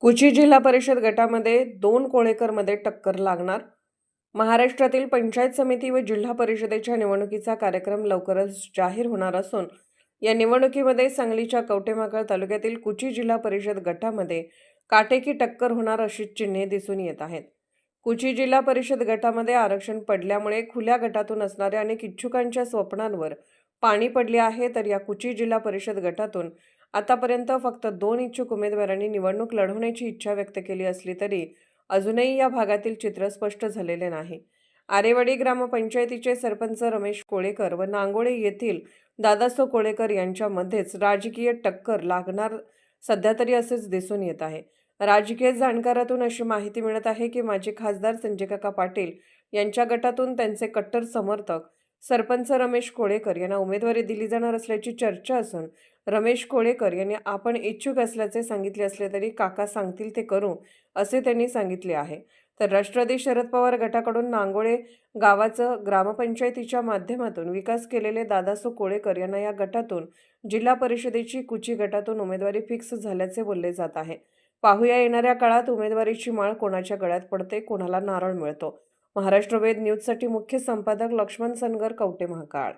कुची जिल्हा परिषद गटामध्ये 2 कोळेकरमध्ये टक्कर लागणार. महाराष्ट्रातील पंचायत समिती व जिल्हा परिषदेच्या निवडणुकीचा कार्यक्रम लवकरच जाहीर होणार असून या निवडणुकीमध्ये सांगलीच्या कवठेमहांकाळ तालुक्यातील कुची जिल्हा परिषद गटामध्ये काटेकी टक्कर होणार अशी चिन्हे दिसून येत आहेत. कुची जिल्हा परिषद गटामध्ये आरक्षण पडल्यामुळे खुल्या गटातून असणाऱ्या अनेक इच्छुकांच्या स्वप्नांवर पाणी पडले आहे. तर या कुची जिल्हा परिषद गटातून आतापर्यंत फक्त 2 इच्छुक उमेदवारांनी निवडणूक लढवण्याची इच्छा व्यक्त केली असली तरी अजूनही या भागातील चित्र स्पष्ट झालेले नाही. आरेवाडी ग्रामपंचायतीचे सरपंच रमेश कोळेकर व नांगोळे येथील दादासो कोळेकर यांच्यामध्येच राजकीय टक्कर लागणार सध्या तरी असेच दिसून येत आहे. राजकीय जाणकारातून अशी माहिती मिळत आहे की माजी खासदार संजयकाका पाटील यांच्या गटातून त्यांचे कट्टर समर्थक सरपंच रमेश कोळेकर यांना उमेदवारी दिली जाणार असल्याची चर्चा असून रमेश कोळेकर यांनी आपण इच्छुक असल्याचे सांगितले असले तरी काका सांगतील ते करू असे त्यांनी सांगितले आहे. तर राष्ट्रवादी शरद पवार गटाकडून नांगोळे गावाचं ग्रामपंचायतीच्या माध्यमातून विकास केलेले दादासो कोळेकर यांना या गटातून जिल्हा परिषदेची कुची गटातून उमेदवारी फिक्स झाल्याचे बोलले जात आहे. पाहूया येणाऱ्या काळात उमेदवारीची माळ कोणाच्या गळ्यात पडते, कोणाला नारळ मिळतो. महाराष्ट्र वेद न्यूजसाठी मुख्य संपादक लक्ष्मण सनगर, कवठेमहांकाळ.